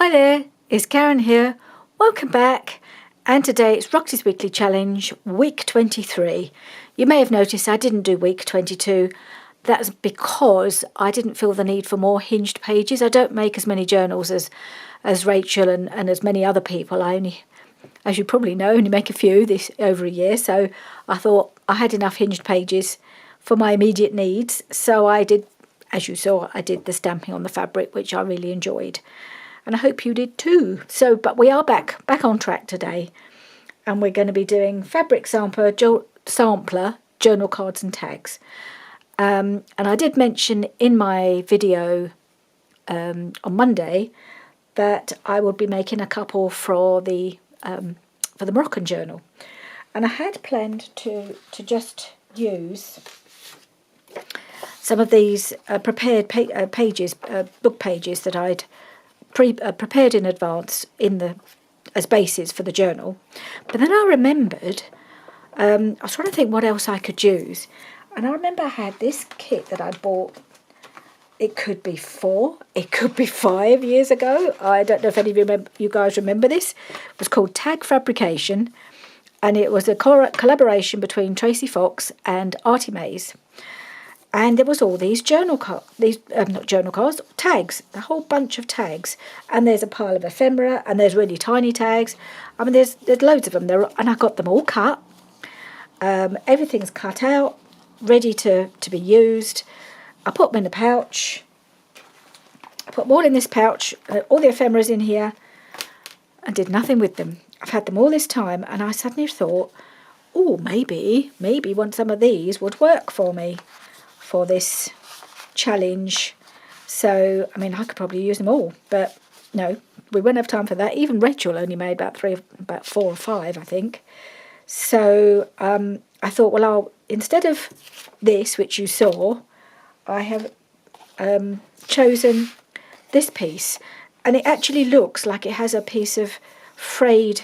Hi there, it's Karen here. Welcome back. And today it's Roxy's Weekly Challenge, week 23. You may have noticed I didn't do week 22. That's because I didn't feel the need for more hinged pages. I don't make as many journals as Rachel and as many other people. I only, as you probably know, only make a few this over a year. So I thought I had enough hinged pages for my immediate needs. So I did, as you saw, I did the stamping on the fabric, which I really enjoyed. And I hope you did too. But we are back on track today, and we're going to be doing fabric sampler, journal cards and tags. And I did mention in my video on Monday that I would be making a couple for the Moroccan journal, and I had planned to just use some of these prepared pages, book pages that I'd prepared in advance as bases for the journal. But then I remembered, I was trying to think what else I could use, and I remember I had this kit that I bought. It could be 4, it could be 5 years ago. I don't know if any of you guys remember this. It was called Tag Fabrication, and it was a collaboration between Tracy Fox and Artie Mays. And there was all these not journal cards, tags, a whole bunch of tags. And there's a pile of ephemera, and there's really tiny tags. I mean, there's loads of them there, and I got them all cut. Everything's cut out, ready to be used. I put them in a pouch. I put them all in this pouch, all the ephemeras in here, and did nothing with them. I've had them all this time, and I suddenly thought, oh, maybe some of these would work for me for this challenge. So, I mean, I could probably use them all, but no, we won't have time for that. Even Rachel only made about 4 or 5, I think. So I thought, well, instead of this, which you saw, I have chosen this piece, and it actually looks like it has a piece of frayed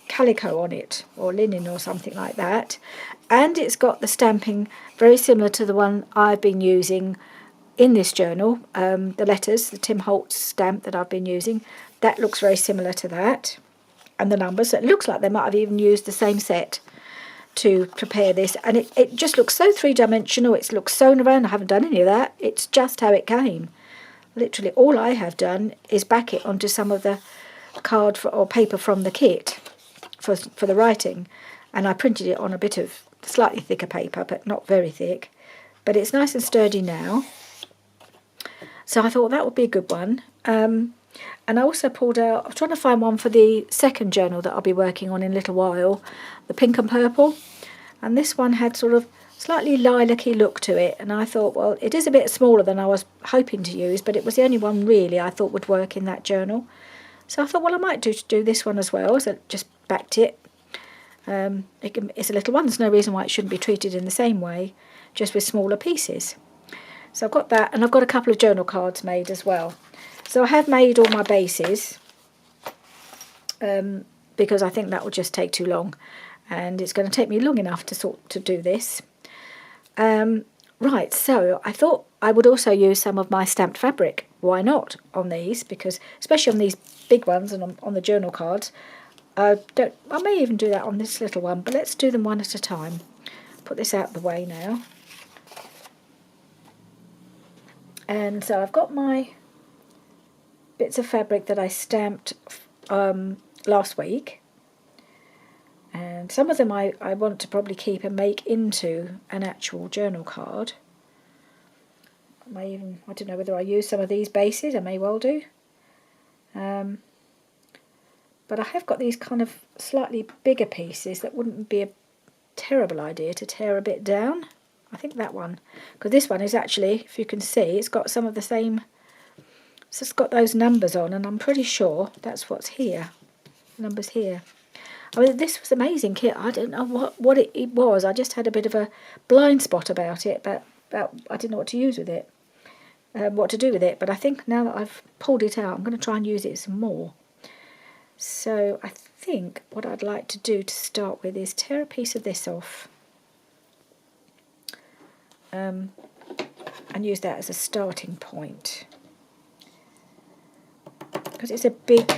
calico on it, or linen or something like that, and it's got the stamping very similar to the one I've been using in this journal, the letters, the Tim Holtz stamp that I've been using. That looks very similar to that, and the numbers. So it looks like they might have even used the same set to prepare this, and it just looks so three-dimensional. It looks sewn around. I haven't done any of that. It's just how it came. Literally all I have done is back it onto some of the card or paper from the kit for the writing, and I printed it on a bit of slightly thicker paper, but not very thick. But it's nice and sturdy now. So I thought that would be a good one. And I also pulled out, I'm trying to find one for the second journal that I'll be working on in a little while, the pink and purple. And this one had sort of slightly lilac-y look to it. And I thought, well, it is a bit smaller than I was hoping to use, but it was the only one really I thought would work in that journal. So I thought, well, I might do this one as well. So I just backed it. It's a little one. There's no reason why it shouldn't be treated in the same way, just with smaller pieces. So I've got that, and I've got a couple of journal cards made as well. So I have made all my bases because I think that will just take too long, and it's going to take me long enough to do this. Right, so I thought I would also use some of my stamped fabric. Why not on these? Because especially on these big ones and on the journal cards, I may even do that on this little one, but let's do them one at a time. Put this out of the way now. And so I've got my bits of fabric that I stamped last week, and some of them I want to probably keep and make into an actual journal card. I don't know whether I use some of these bases. I may well do. But I have got these kind of slightly bigger pieces that wouldn't be a terrible idea to tear a bit down. I think that one, because this one is actually, if you can see, it's got some of the same, so it's got those numbers on, and I'm pretty sure that's what's here, numbers here. I mean, this was an amazing kit. I don't know what it was. I just had a bit of a blind spot about it, but I didn't know what to use with it, what to do with it. But I think now that I've pulled it out, I'm going to try and use it some more. So I think what I'd like to do to start with is tear a piece of this off. And use that as a starting point. because it's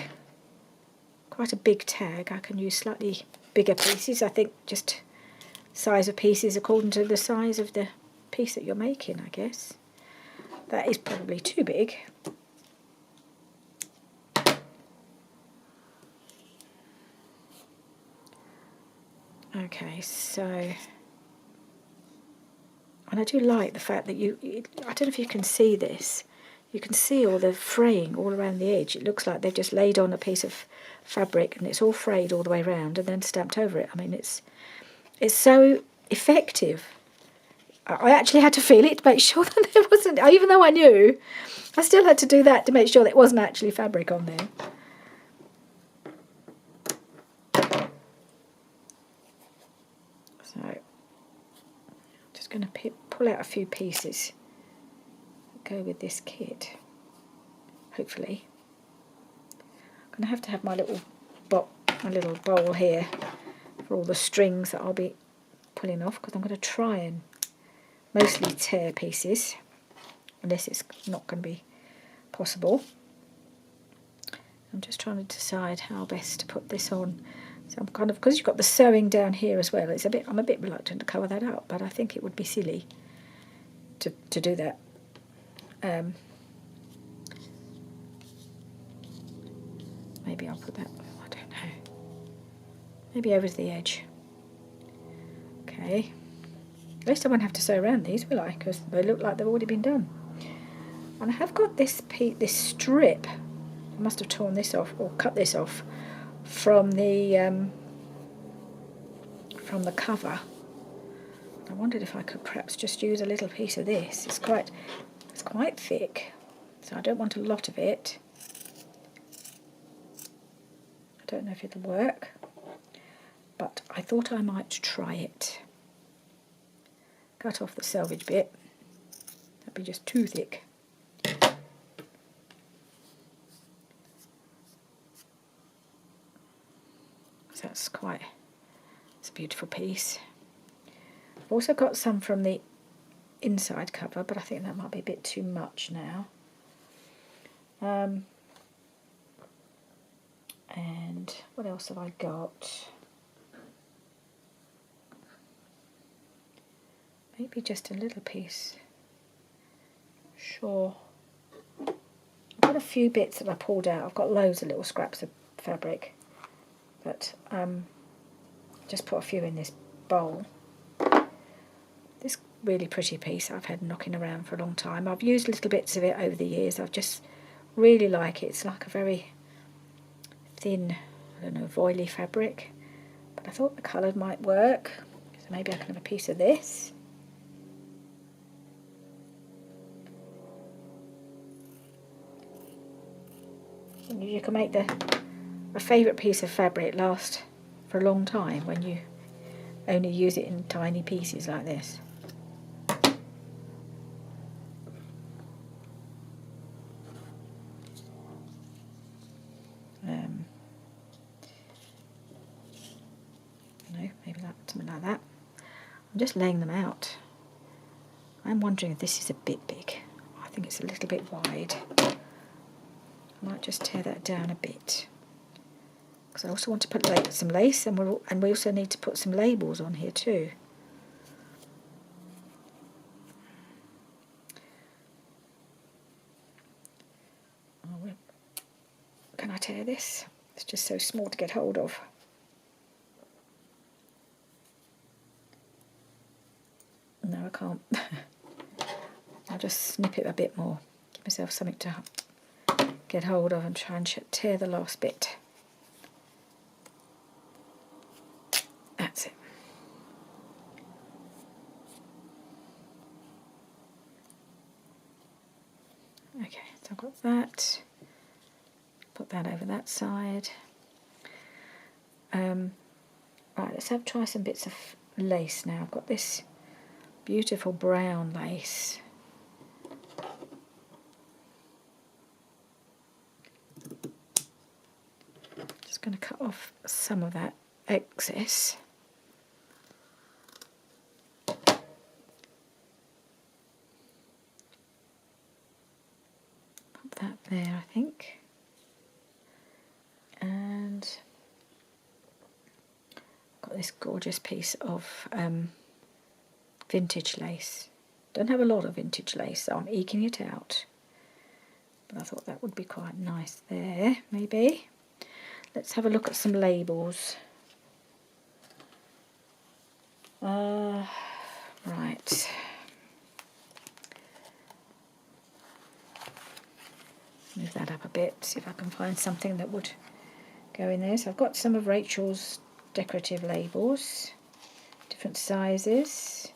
quite a big tag, I can use slightly bigger pieces. I think just size of pieces according to the size of the piece that you're making, I guess. That is probably too big. Okay, so, and I do like the fact that I don't know if you can see this, you can see all the fraying all around the edge. It looks like they've just laid on a piece of fabric and it's all frayed all the way around and then stamped over it. I mean, it's so effective. I actually had to feel it to make sure that there wasn't, even though I knew, I still had to do that to make sure there wasn't actually fabric on there. So, I'm just going to pull out a few pieces that go with this kit, hopefully. I'm going to have my little bowl here for all the strings that I'll be pulling off, because I'm going to try and mostly tear pieces, unless it's not going to be possible. I'm just trying to decide how best to put this on. So I'm kind of, because you've got the sewing down here as well, I'm a bit reluctant to cover that up, but I think it would be silly to do that. Maybe I'll put that, I don't know, maybe over to the edge. Okay. At least I won't have to sew around these, will I? Because they look like they've already been done. And I have got this strip. I must have torn this off or cut this off from the cover. I wondered if I could perhaps just use a little piece of this. It's quite thick, so I don't want a lot of it. I don't know if it'll work, but I thought I might try it. Cut off the selvage bit. That'd be just too thick. So it's a beautiful piece. I've also got some from the inside cover, but I think that might be a bit too much now. And what else have I got? Maybe just a little piece. Sure. I've got a few bits that I pulled out. I've got loads of little scraps of fabric, but just put a few in this bowl. This really pretty piece I've had knocking around for a long time. I've used little bits of it over the years. I've just really like it. It's like a very thin, I don't know, voily fabric, but I thought the colour might work. So maybe I can have a piece of this. You can make a favourite piece of fabric last for a long time when you only use it in tiny pieces like this. Maybe something like that. I'm just laying them out. I'm wondering if this is a bit big. I think it's a little bit wide. I might just tear that down a bit, because I also want to put some lace, and we also need to put some labels on here too. Can I tear this? It's just so small to get hold of. No, I can't. I'll just snip it a bit more. Give myself something to get hold of and try and tear the last bit. That's it. Okay, so I've got that. Put that over that side. Right, let's try some bits of lace now. I've got this beautiful brown lace. Just going to cut off some of that excess. Pop that there, I think. this gorgeous piece of vintage lace. Don't have a lot of vintage lace, so I'm eking it out. But I thought that would be quite nice there, maybe. Let's have a look at some labels. Right. Move that up a bit, see if I can find something that would go in there. So I've got some of Rachel's decorative labels, different sizes.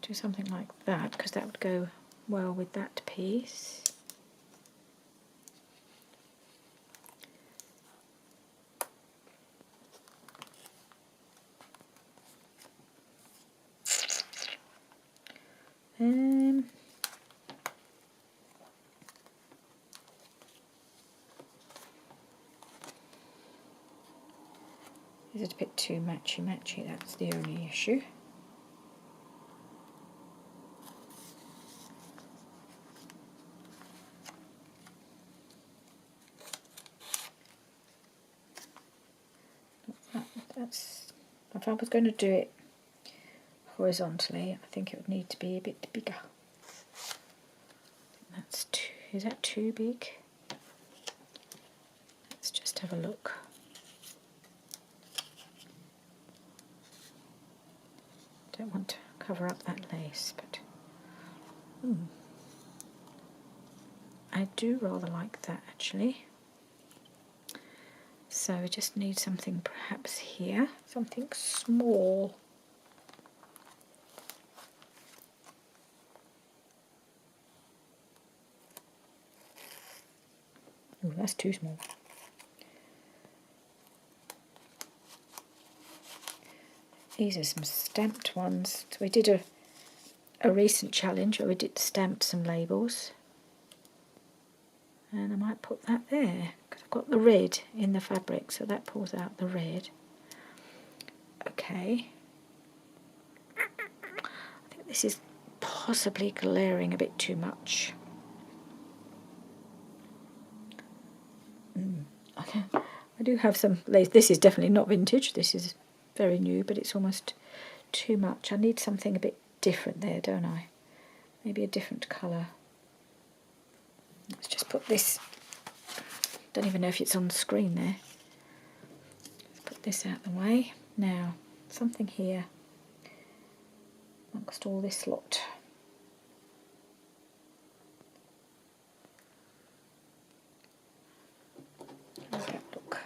Do something like that because that would go well with that piece. Is it a bit too matchy-matchy? That's the only issue. That's, if I was going to do it horizontally, I think it would need to be a bit bigger. That's too, is that too big? Let's just have a look. Don't want to cover up that lace, but I do rather like that actually. So we just need something perhaps here, something small. Oh, that's too small. These are some stamped ones. So we did a recent challenge where we did stamped some labels. And I might put that there because I've got the red in the fabric, so that pulls out the red. Okay. I think this is possibly glaring a bit too much. Okay. I do have some lace. This is definitely not vintage. This is very new, but it's almost too much. I need something a bit different there, don't I? Maybe a different colour. Let's just put this, don't even know if it's on the screen there. Let's put this out of the way. Now, something here amongst all this lot. How does that look?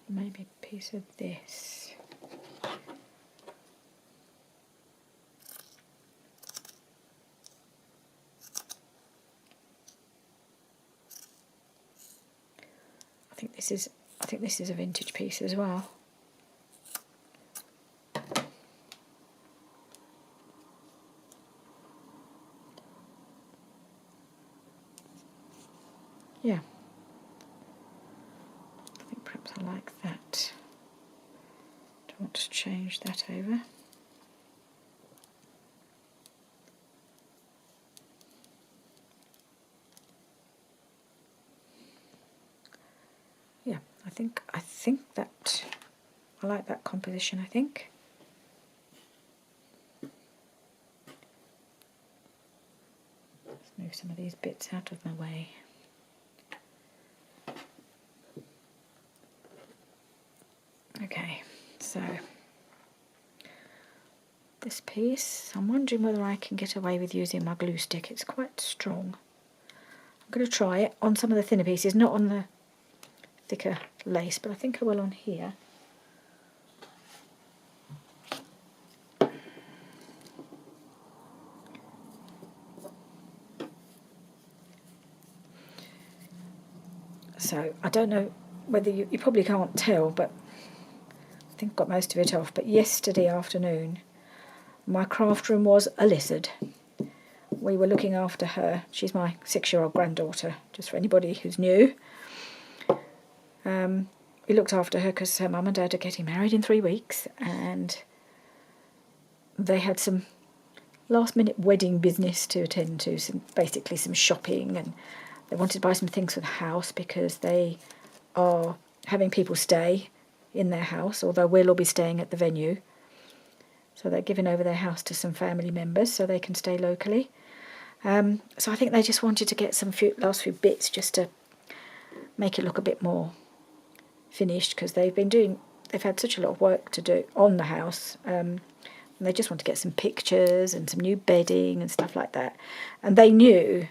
Maybe a piece of this. I think this is a vintage piece as well. Yeah. I think perhaps I like that. Don't want to change that over. Yeah, I think that I like that composition, I think. Let's move some of these bits out of my way. Okay, so this piece, I'm wondering whether I can get away with using my glue stick. It's quite strong. I'm going to try it on some of the thinner pieces, not on the thicker lace, but I think I will on here. So I don't know whether you probably can't tell, but I think I got most of it off. But yesterday afternoon, my craft room was a lizard. we were looking after her. She's my 6-year-old granddaughter, just for anybody who's new. We looked after her because her mum and dad are getting married in 3 weeks, and they had some last-minute wedding business to attend to, basically some shopping, and they wanted to buy some things for the house because they are having people stay in their house, although we'll all be staying at the venue. So they're giving over their house to some family members so they can stay locally. So I think they just wanted to get some last few bits just to make it look a bit more finished, because they've had such a lot of work to do on the house, and they just want to get some pictures and some new bedding and stuff like that. And they knew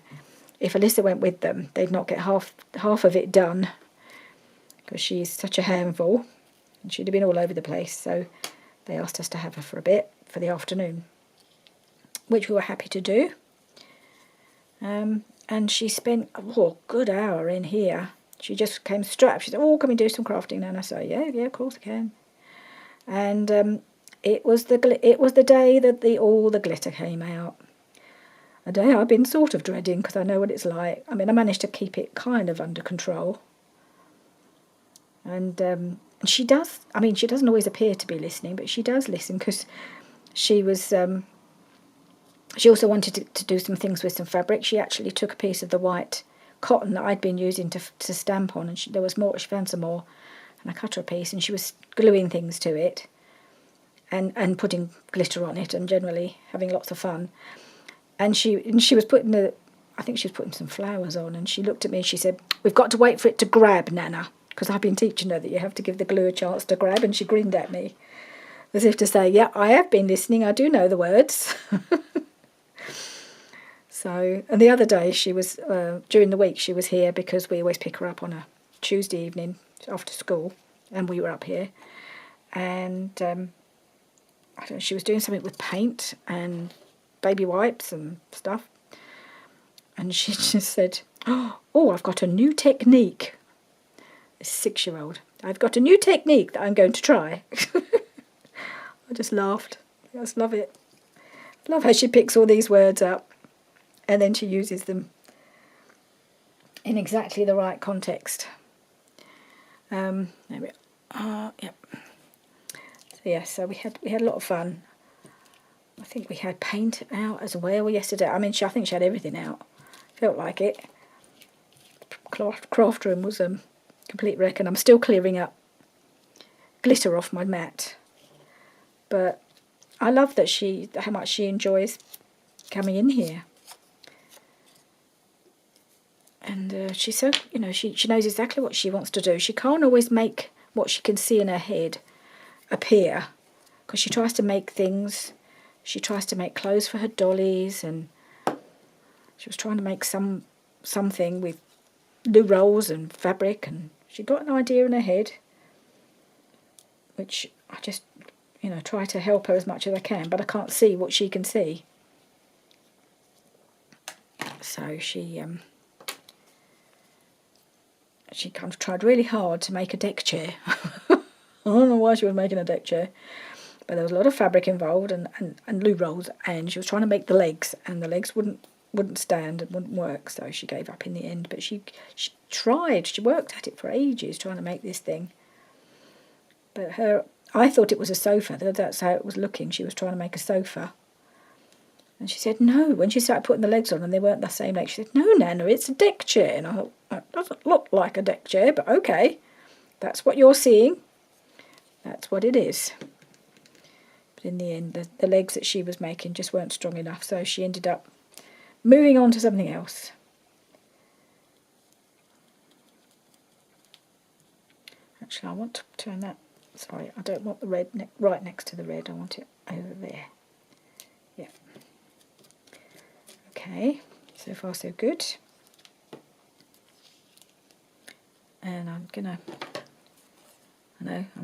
if Alyssa went with them, they'd not get half of it done, because she's such a handful and she'd have been all over the place. So they asked us to have her for a bit for the afternoon, which we were happy to do. And she spent a good hour in here. She just came straight up. She said, "Oh, can we do some crafting now?" And I said, "Yeah, of course I can." And it was the day that all the glitter came out. A day I've been sort of dreading, because I know what it's like. I mean, I managed to keep it kind of under control. And she does. I mean, she doesn't always appear to be listening, but she does listen, because she was. She also wanted to do some things with some fabric. She actually took a piece of the white cotton that I'd been using to stamp on, and there was more. She found some more, and I cut her a piece, and she was gluing things to it, and putting glitter on it, and generally having lots of fun. And she was putting I think she was putting some flowers on, and she looked at me and she said, "We've got to wait for it to grab, Nana," because I've been teaching her that you have to give the glue a chance to grab, and she grinned at me as if to say, "Yeah, I have been listening. I do know the words." So, and the other day she was, during the week she was here, because we always pick her up on a Tuesday evening after school, and we were up here, and I don't know, she was doing something with paint and baby wipes and stuff, and she just said, "Oh, I've got a new technique." A 6-year-old. "I've got a new technique that I'm going to try." I just laughed. I just love it. Love how she picks all these words up, and then she uses them in exactly the right context. There we are. Yep. So yeah, so we had a lot of fun. I think we had paint out as well yesterday. I mean, I think she had everything out. Felt like it. Craft room was a complete wreck, and I'm still clearing up glitter off my mat. But I love that how much she enjoys coming in here. And she's so, she knows exactly what she wants to do. She can't always make what she can see in her head appear, because she tries to make things. She tries to make clothes for her dollies, and she was trying to make something with loo rolls and fabric, and she got an idea in her head, which I just, try to help her as much as I can, but I can't see what she can see. So she kind of tried really hard to make a deck chair. I don't know why she was making a deck chair, but there was a lot of fabric involved and loo rolls, and she was trying to make the legs, and the legs wouldn't stand and wouldn't work, so she gave up in the end. But she tried. She worked at it for ages trying to make this thing. But I thought it was a sofa. That's how it was looking. She was trying to make a sofa. And she said, no. When she started putting the legs on and they weren't the same legs, she said, "No, Nana, it's a deck chair." And I thought, "That doesn't look like a deck chair, but okay. That's what you're seeing. That's what it is." But in the end, the legs that she was making just weren't strong enough, so she ended up moving on to something else. Actually, I want to turn that. Sorry, I don't want the red right next to the red. I want it over there. Yeah. Okay, so far so good. And I'm gonna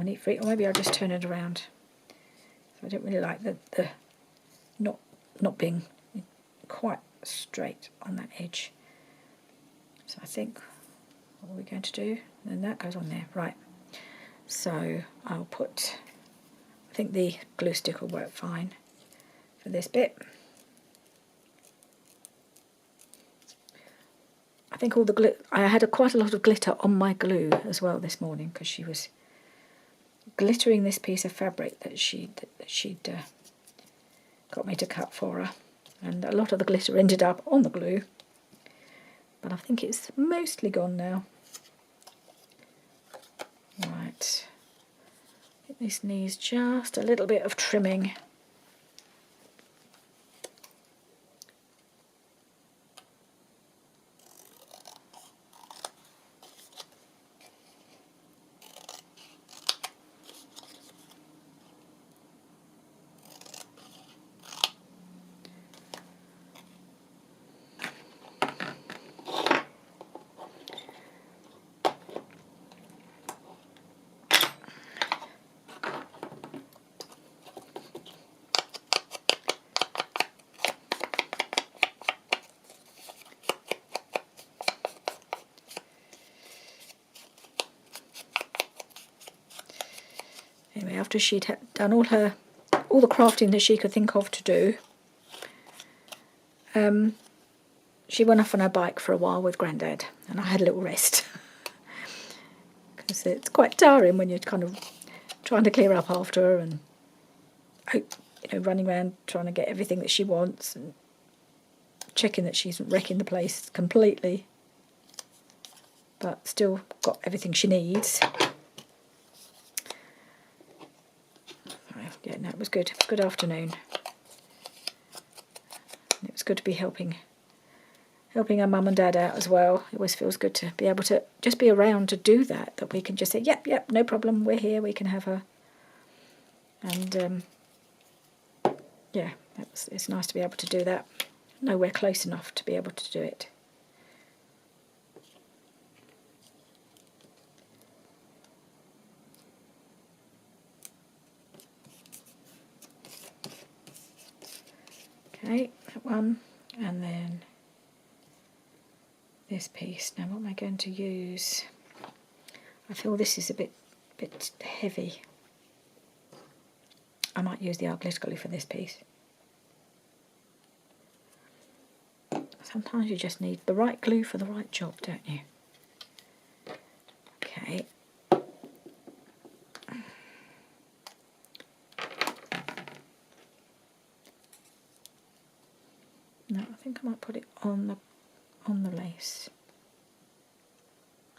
eat fruit, or maybe I'll just turn it around. So I don't really like the not being quite straight on that edge. So I think, what are we going to do? And that goes on there, right. So I think the glue stick will work fine for this bit. I think all the I had quite a lot of glitter on my glue as well this morning because she was glittering this piece of fabric that she'd got me to cut for her, and a lot of the glitter ended up on the glue, but I think it's mostly gone now. Right, I think this needs just a little bit of trimming. Anyway, after she'd done all the crafting that she could think of to do, she went off on her bike for a while with Grandad, and I had a little rest. Because it's quite tiring when you're kind of trying to clear up after her and running around trying to get everything that she wants and checking that she's wrecking the place completely, but still got everything she needs. Yeah, no, it was good. Good afternoon. It was good to be helping our mum and dad out as well. It always feels good to be able to just be around to do that. That we can just say, yep, no problem. We're here. We can have her. And yeah, it's nice to be able to do that. Nowhere close enough to be able to do it. Okay, that one, and then this piece. Now, what am I going to use? I feel this is a bit heavy. I might use the art glitter glue for this piece. Sometimes you just need the right glue for the right job, don't you? Okay. No, I think I might put it on the lace.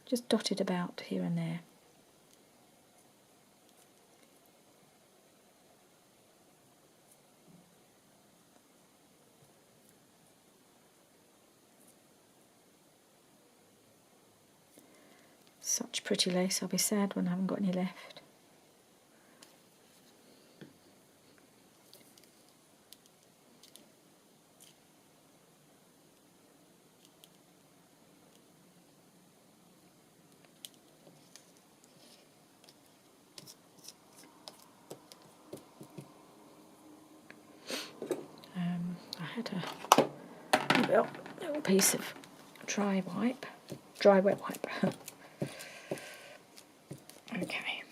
Just dot it about here and there. Such pretty lace. I'll be sad when I haven't got any left. I had a little piece of dry wet wipe. Okay.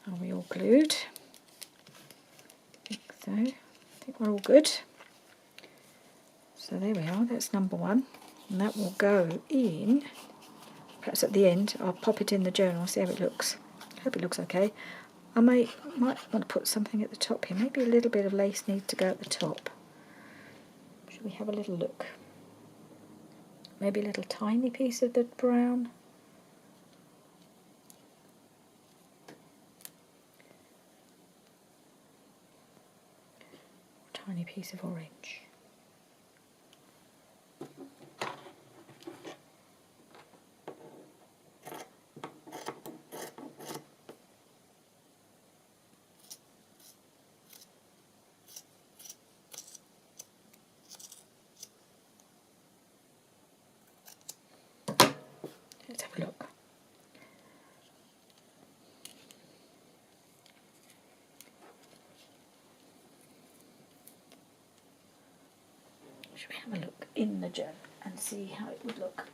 Are we all glued? I think so. I think we're all good. So there we are, that's number one. And that will go in, perhaps at the end, I'll pop it in the journal, see how it looks. I hope it looks okay. I might want to put something at the top here. Maybe a little bit of lace needs to go at the top. Should we have a little look? Maybe a little tiny piece of the brown. Tiny piece of orange. Let's have a look. Should we have a look in the journal and see how it would look?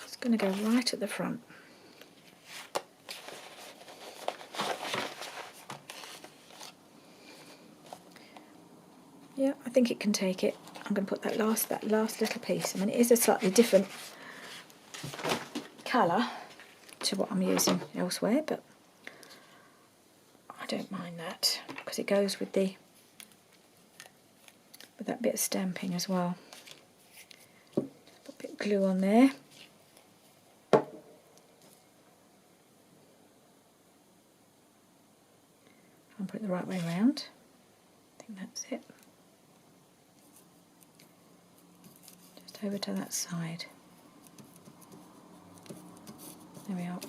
It's going to go right at the front. think it can take it. I'm going to put that last little piece. I mean, it is a slightly different colour to what I'm using elsewhere, but I don't mind that because it goes with that bit of stamping as well. Put a bit of glue on there. I'll put it the right way around. I think that's it. Just over to that side. There we are.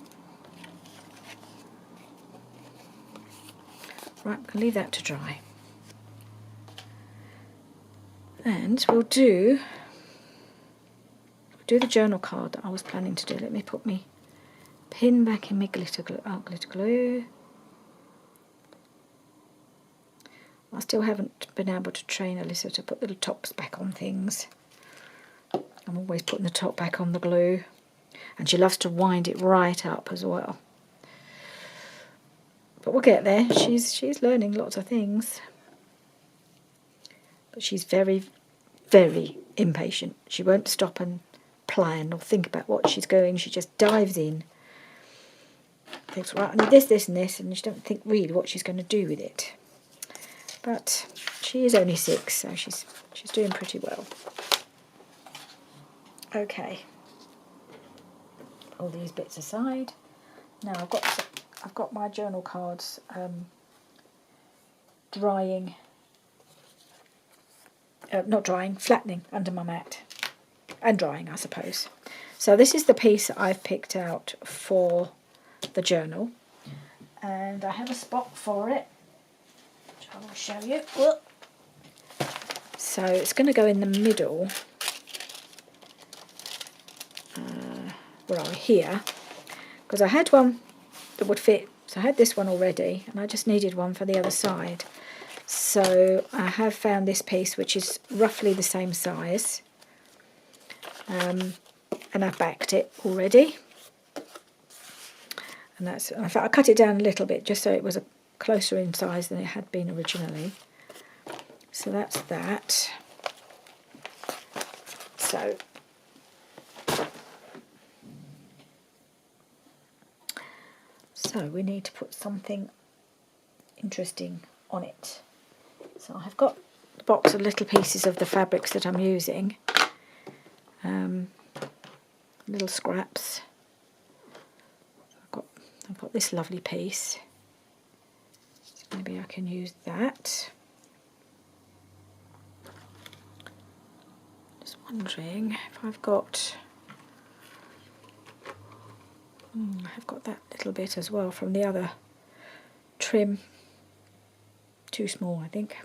Right, we can leave that to dry. And we'll do the journal card that I was planning to do. Let me put my pin back in my glitter glue. I still haven't been able to train Alyssa to put little tops back on things. I'm always putting the top back on the glue. And she loves to wind it right up as well. But we'll get there. She's learning lots of things. But she's very, very impatient. She won't stop and plan or think about what she's going. She just dives in. Thinks, right, I need this, this and this, and she don't think really what she's going to do with it. But she is only 6, so she's doing pretty well. Okay. All these bits aside. Now I've got my journal cards flattening under my mat and drying, I suppose. So this is the piece that I've picked out for the journal, and I have a spot for it, which I will show you. So it's going to go in the middle. Where are we? Here, because I had one that would fit. So I had this one already, and I just needed one for the other side. So I have found this piece, which is roughly the same size, and I've backed it already. And that's, in fact, I cut it down a little bit just so it was a closer in size than it had been originally. So that's that. So we need to put something interesting on it. So I've got a box of little pieces of the fabrics that I'm using, little scraps. I've got this lovely piece. So maybe I can use that. Just wondering if I've got that little bit as well from the other trim. Too small, I think.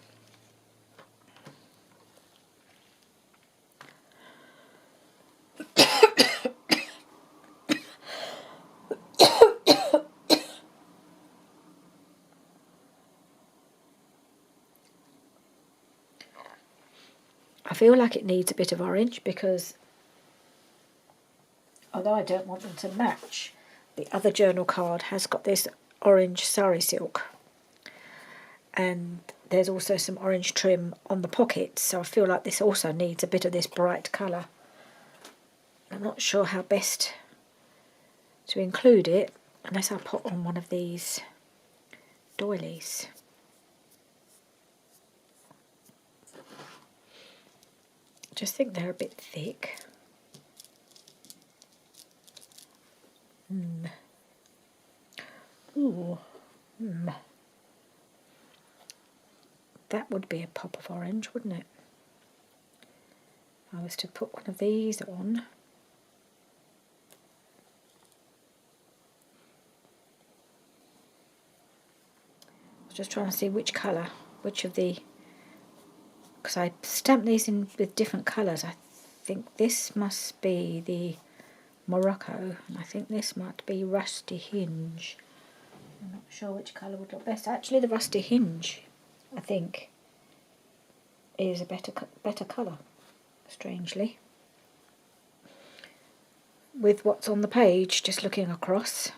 I feel like it needs a bit of orange because although I don't want them to match, the other journal card has got this orange sari silk, and there's also some orange trim on the pockets, so I feel like this also needs a bit of this bright colour. I'm not sure how best to include it unless I put on one of these doilies. I just think they're a bit thick. That would be a pop of orange, wouldn't it? If I was to put one of these on. I was just trying to see which colour, which of the... because I stamped these in with different colours. I think this must be the Morocco, and I think this might be Rusty Hinge. I'm not sure which colour would look best. Actually, the Rusty Hinge, I think, is a better colour, strangely. With what's on the page, just looking across.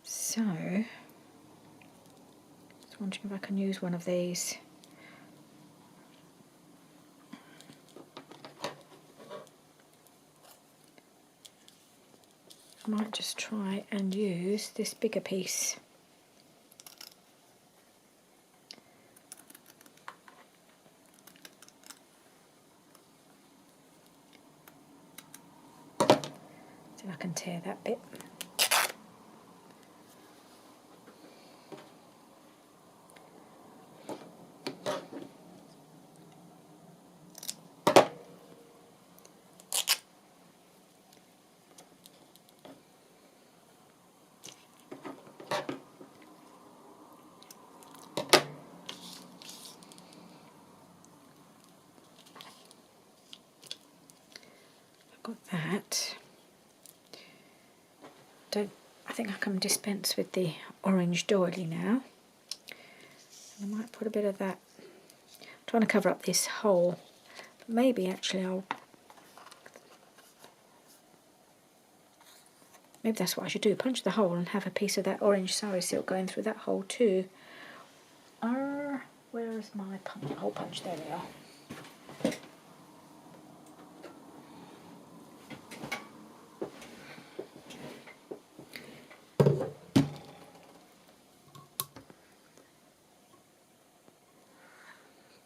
So, just wondering if I can use one of these. I might just try and use this bigger piece. See if I can tear that bit. Got that. I think I can dispense with the orange doily now. I might put a bit of that. I'm trying to cover up this hole, but maybe actually maybe that's what I should do. Punch the hole and have a piece of that orange sari silk going through that hole too. Where is my hole punch? There we are.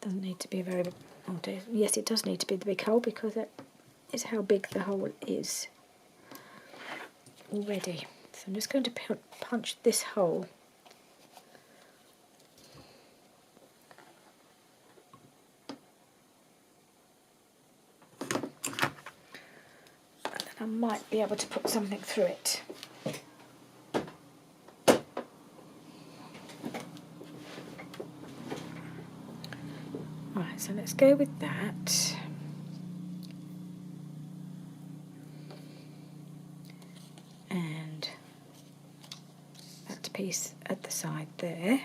Doesn't need to be a very big, yes, it does need to be the big hole because that is how big the hole is already. So I'm just going to punch this hole. And then I might be able to put something through it. Right, so let's go with that. And that piece at the side there.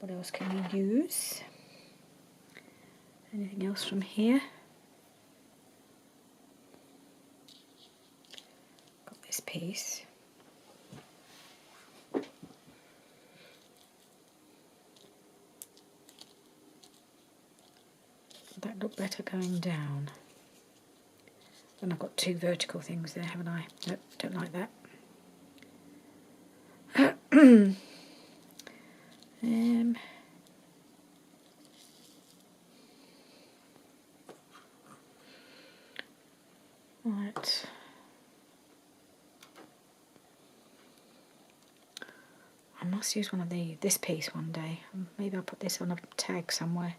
What else can we use? Anything else from here? Got this piece. That look better going down. And I've got two vertical things there, haven't I? Nope, don't like that. Right. I must use one of this piece one day. Maybe I'll put this on a tag somewhere.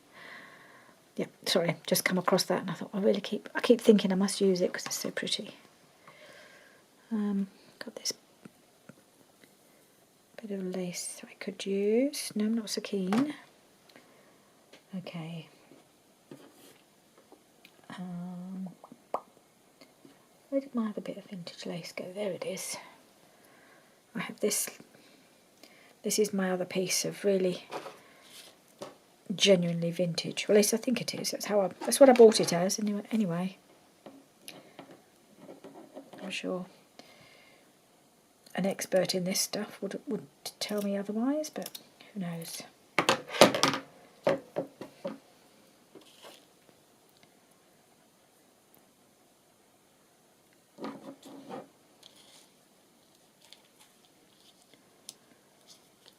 Yeah, sorry, just come across that and I thought I keep thinking I must use it because it's so pretty. Got this bit of lace I could use. No, I'm not so keen. Okay. Where did my other bit of vintage lace go? There it is. I have this. This is my other piece of really genuinely vintage. Well, at least I think it is. That's what I bought it as. Anyway, I'm sure an expert in this stuff would tell me otherwise, but who knows.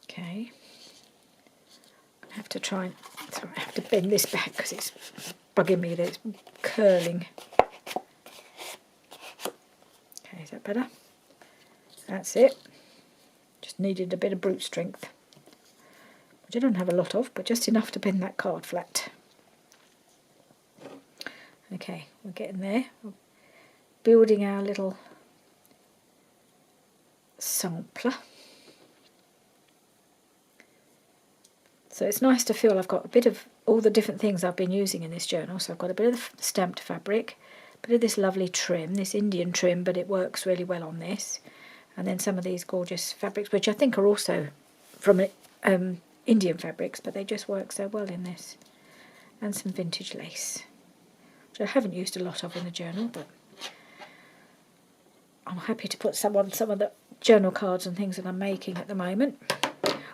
Okay. I have to try and I have to bend this back because it's bugging me that it's curling. Okay, is that better? That's it. Just needed a bit of brute strength, which I don't have a lot of, but just enough to bend that card flat. Okay, we're getting there. We're building our little sampler. So it's nice to feel I've got a bit of all the different things I've been using in this journal. So I've got a bit of the stamped fabric, a bit of this lovely trim, this Indian trim, but it works really well on this. And then some of these gorgeous fabrics, which I think are also from Indian fabrics, but they just work so well in this. And some vintage lace, which I haven't used a lot of in the journal, but I'm happy to put some on some of the journal cards and things that I'm making at the moment.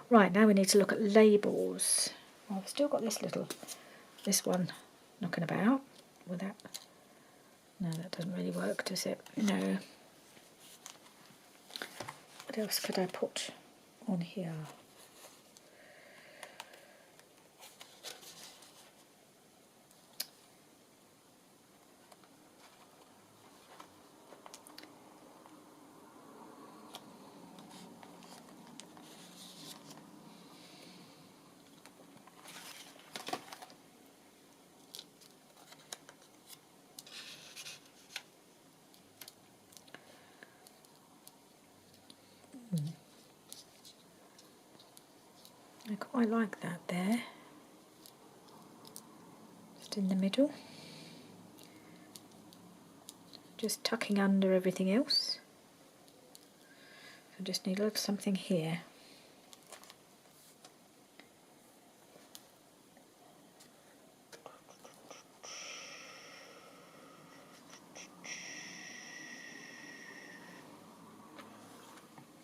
Right, now we need to look at labels. Well, I've still got this one knocking about with that No, that doesn't really work, does it? No. What else could I put on here? I quite like that there. Just in the middle. Just tucking under everything else. I just need a little something here.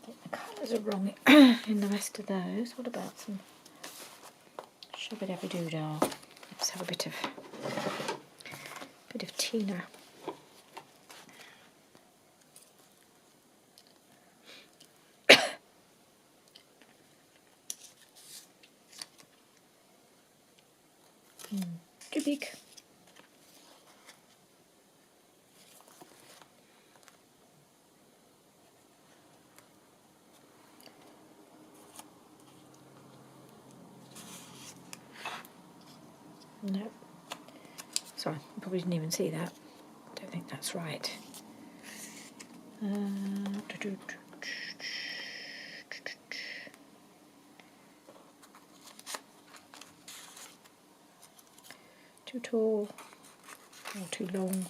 The colours are wrong in the rest of those. What about some shabba-dabba-doo-dah? Let's have a bit of Tina. Too big. No. Sorry, I probably didn't even see that. Don't think that's right. Too tall or too long.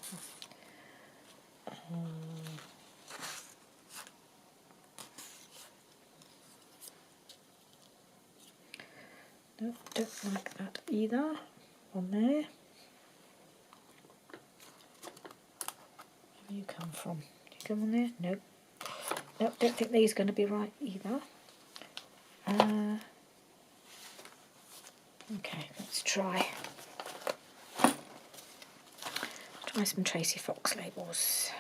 No, don't like that either. On there. Where do you come from? Do you come on there? Nope. Nope, don't think these are going to be right either. Okay, let's try some Tracy Fox labels.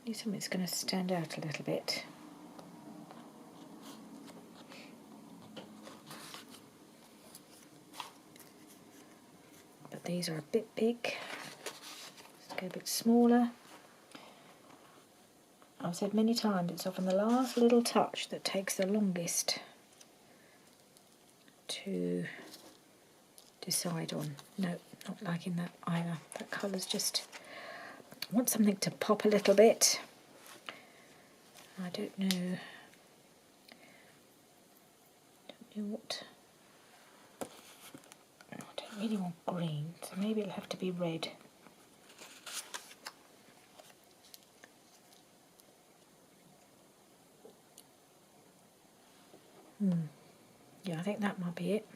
Need something that's going to stand out a little bit. But these are a bit big. Let's go a bit smaller. I've said many times it's often the last little touch that takes the longest to decide on. No, not liking that either. That colour's just... I want something to pop a little bit. I don't know what. I don't really want green, so maybe it'll have to be red. Yeah, I think that might be it.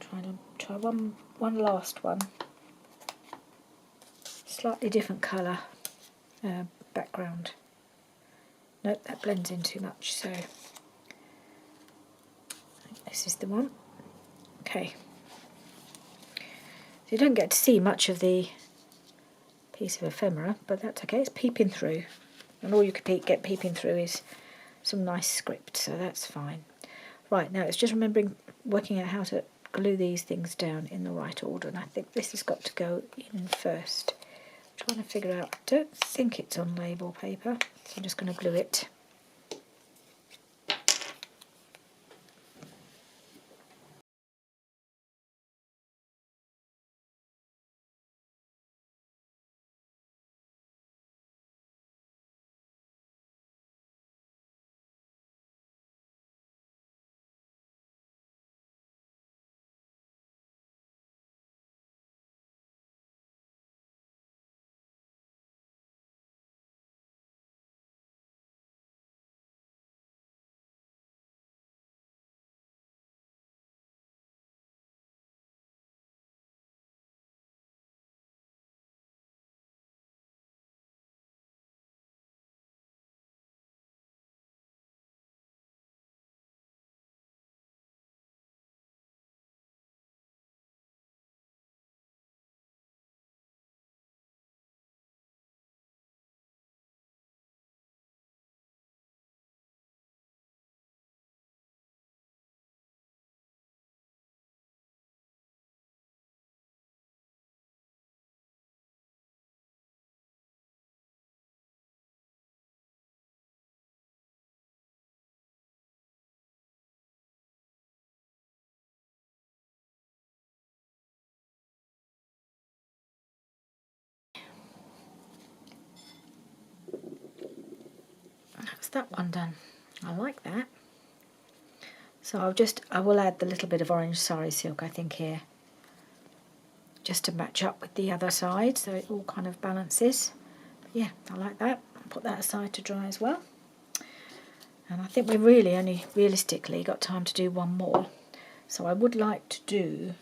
Try one last one. Slightly different colour background. Nope, that blends in too much, so I think this is the one. Okay. So you don't get to see much of the piece of ephemera, but that's okay, it's peeping through. And all you could get peeping through is some nice script, so that's fine. Right, now it's just working out how to glue these things down in the right order, and I think this has got to go in first. I'm trying to figure out, I don't think it's on label paper, so I'm just going to glue it. that's that one done. I like that. So I will add the little bit of orange sari silk, I think, here, just to match up with the other side, so it all kind of balances. But yeah, I like that. I'll put that aside to dry as well. And I think we've really only realistically got time to do one more. So I would like to do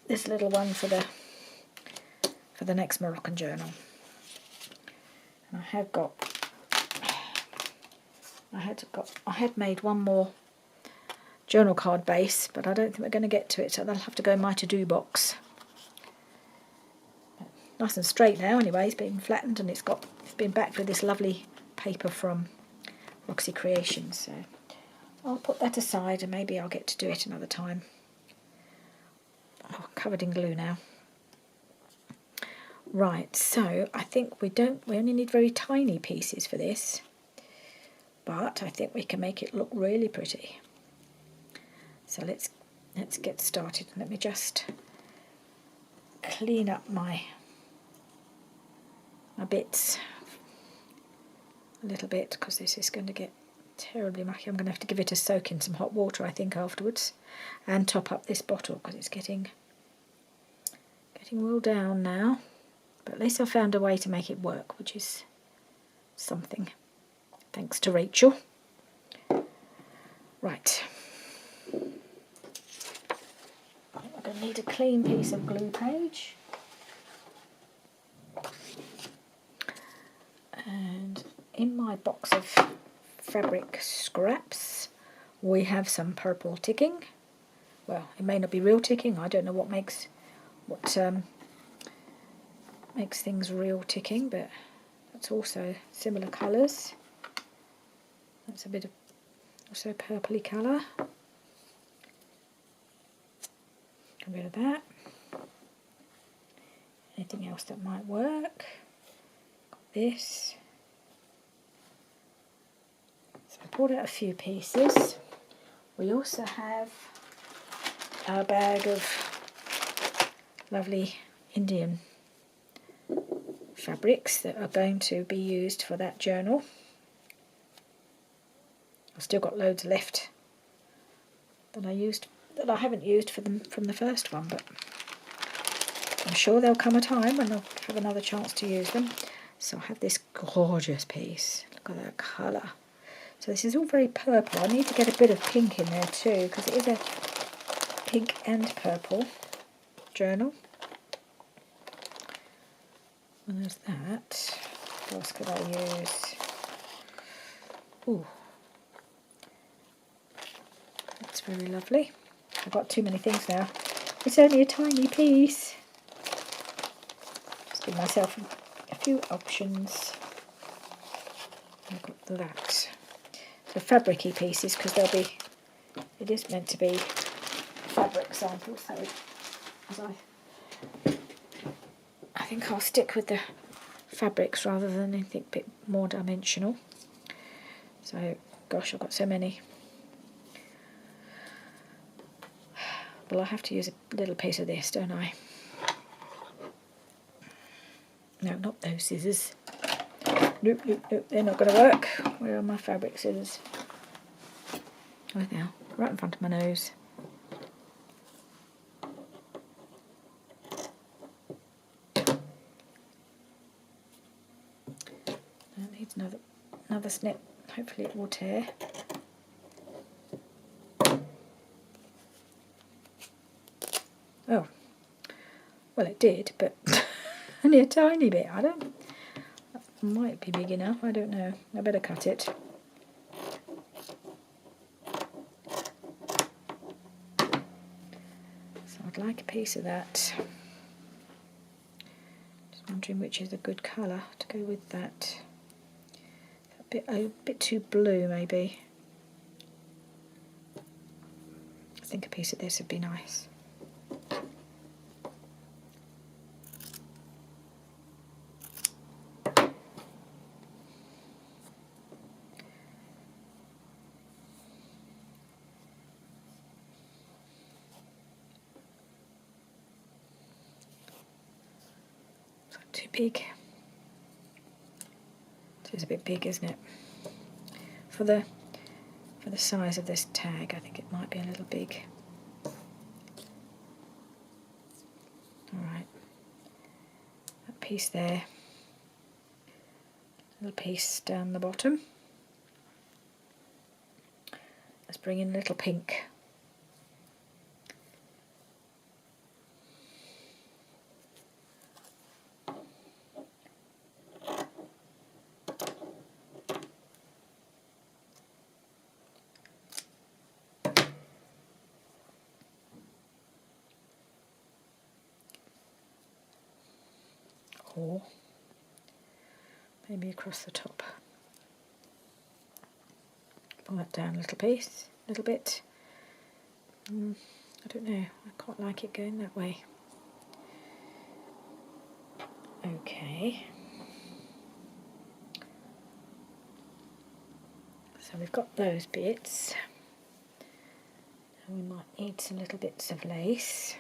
this little one for the next Moroccan journal. And I had made one more journal card base, but I don't think we're going to get to it, so they'll have to go in my to-do box. But nice and straight now anyway, it's been flattened and it's been backed with this lovely paper from Roxy Creations, so I'll put that aside and maybe I'll get to do it another time. Oh, covered in glue now. Right, so I think we only need very tiny pieces for this, but I think we can make it look really pretty. So let's get started. Let me just clean up my bits a little bit, because this is going to get terribly mucky. I'm going to have to give it a soak in some hot water, I think, afterwards, and top up this bottle because it's getting well down now. But at least I found a way to make it work, which is something. Thanks to Rachel. Right. I'm going to need a clean piece of glue page. And in my box of fabric scraps, we have some purple ticking. Well, it may not be real ticking. I don't know what makes things real ticking, but that's also similar colours. That's a bit of also purpley colour. Get rid of that. Anything else that might work? Got this. So I pulled out a few pieces. We also have our bag of lovely Indian fabrics that are going to be used for that journal. I've still got loads left that I haven't used from the first one, but I'm sure there'll come a time when I'll have another chance to use them. So I have this gorgeous piece. Look at that colour. So this is all very purple. I need to get a bit of pink in there too, because it is a pink and purple journal. And there's that. What else could I use? Ooh. That's very lovely. I've got too many things now. It's only a tiny piece. Just give myself a few options. I've got that. So fabric-y pieces, because it is meant to be fabric samples, so I think I'll stick with the fabrics rather than anything a bit more dimensional. So, gosh, I've got so many. Well, I have to use a little piece of this, don't I? No, not those scissors. Nope, they're not going to work. Where are my fabric scissors? Oh, they are, right in front of my nose. That needs another snip. Hopefully it will tear. Oh, well it did, but only a tiny bit. That might be big enough, I don't know. I better cut it. So I'd like a piece of that. Just wondering which is a good colour to go with that. A bit too blue maybe. I think a piece of this would be nice. Too big. So it's a bit big, isn't it? For the size of this tag, I think it might be a little big. Alright, that piece there, little piece down the bottom. Let's bring in a little pink. Or maybe across the top. Pull that down a little bit. I don't know, I quite like it going that way. Okay. So we've got those bits. And we might need some little bits of lace.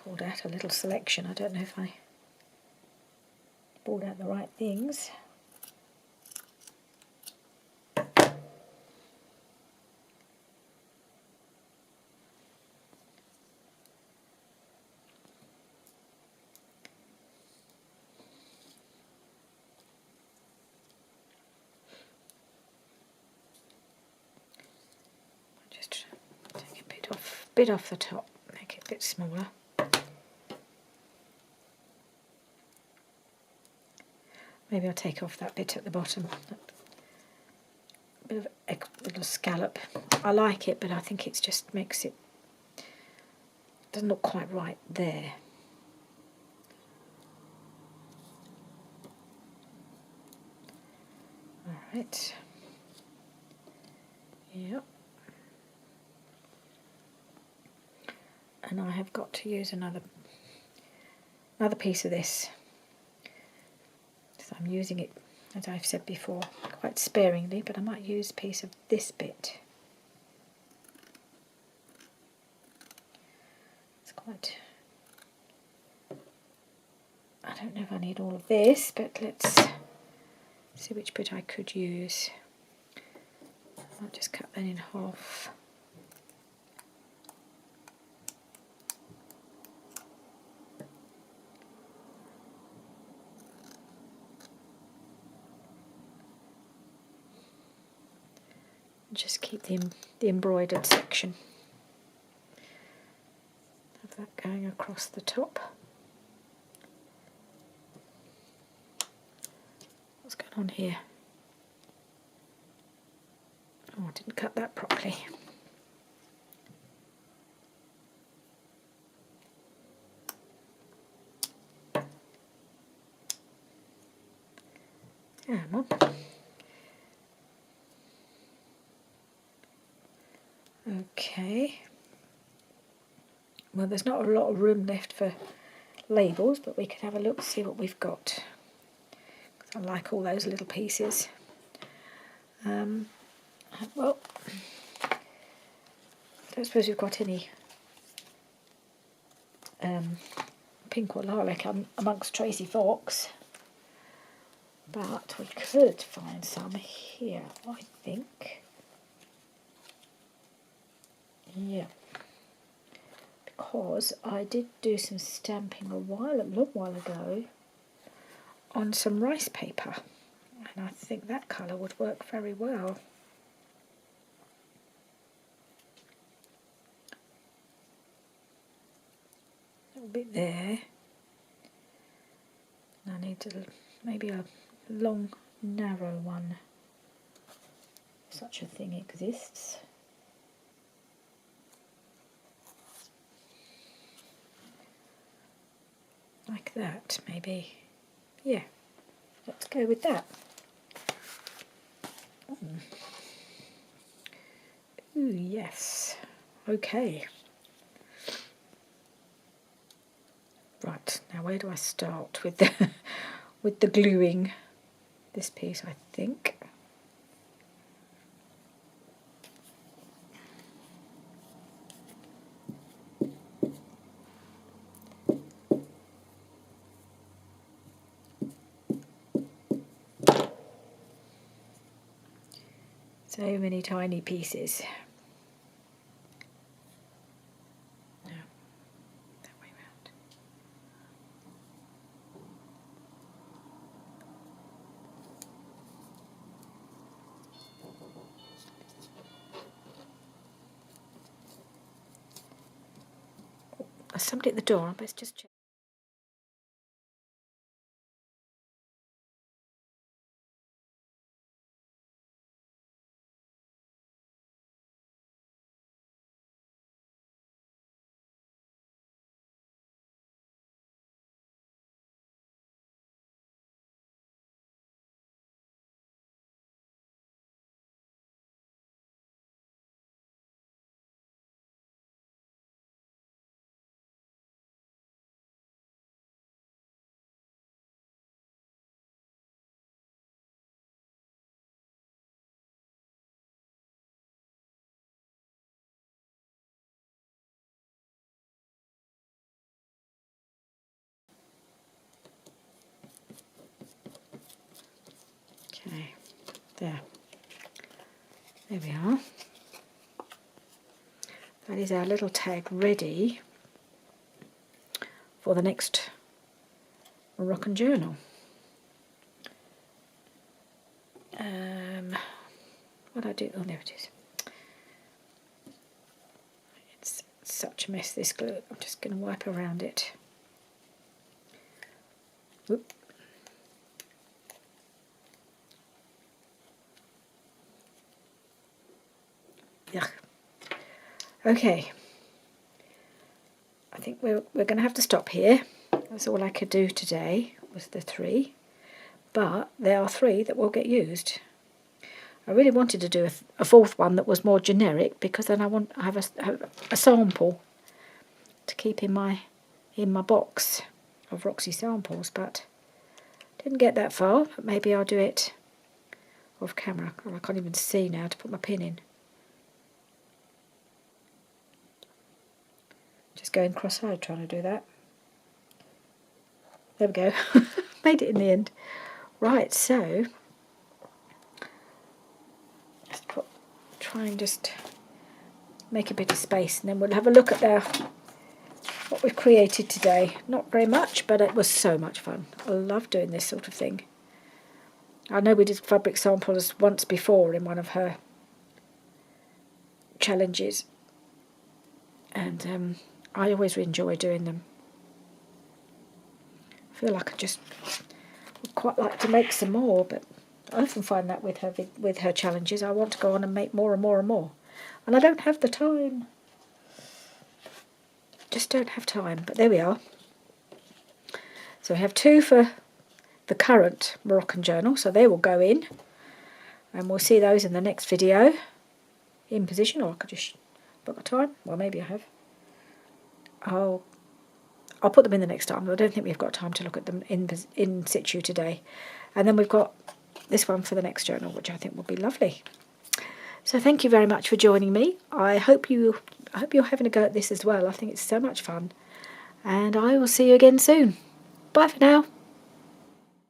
Pulled out a little selection. I don't know if I pulled out the right things. Just take a bit off the top, make it a bit smaller. Maybe I'll take off that bit at the bottom, a bit of a little scallop. I like it, but I think it just makes it, doesn't look quite right there. Alright. Yep. And I have got to use another piece of this. So I'm using it, as I've said before, quite sparingly, but I might use a piece of this bit. It's quite, I don't know if I need all of this, but let's see which bit I could use. I might just cut that in half. Just keep the embroidered section. Have that going across the top. What's going on here? Oh, I didn't cut that properly. Come on. Okay. Well, there's not a lot of room left for labels, but we can have a look, see what we've got. I like all those little pieces. Well, I don't suppose we've got any pink or lilac amongst Tracy Fox, but we could find some here, I think. Yeah, because I did do some stamping a long while ago on some rice paper, and I think that colour would work very well. A little bit there. I need maybe a long, narrow one. Such a thing exists. Like that, maybe. Yeah, let's go with that. Ooh, yes. Okay. Right, now where do I start with the with the gluing? This piece, I think. So many tiny pieces. No, that way round. Oh, there's somebody at the door. Let's just check. Okay, there we are. That is our little tag ready for the next Moroccan journal. What do I do? Oh, there it is. It's such a mess, this glue. I'm just going to wipe around it. Whoop. Yuck. Okay. I think we're going to have to stop here. That's all I could do today, was the 3. But there are 3 that will get used. I really wanted to do a 4th one that was more generic, because then I have a sample to keep in my box of Roxy samples, but didn't get that far. But maybe I'll do it off camera. Oh, I can't even see now to put my pin in. Just going cross-eyed trying to do that. There we go. Made it in the end. Right, so try and just make a bit of space, and then we'll have a look at what we've created today. Not very much, but it was so much fun. I love doing this sort of thing. I know we did fabric samples once before in one of her challenges, and I always enjoy doing them. I feel like I just would quite like to make some more, but I often find that with her challenges, I want to go on and make more and more and more, and I don't have the time. Just don't have time. But there we are. So we have 2 for the current Moroccan journal, so they will go in, and we'll see those in the next video in position. Or I could just book a time. Well, maybe I have. I'll put them in the next time. I don't think we've got time to look at them in situ today. And then we've got this one for the next journal, which I think will be lovely. So thank you very much for joining me. I hope you're having a go at this as well. I think it's so much fun. And I will see you again soon. Bye for now.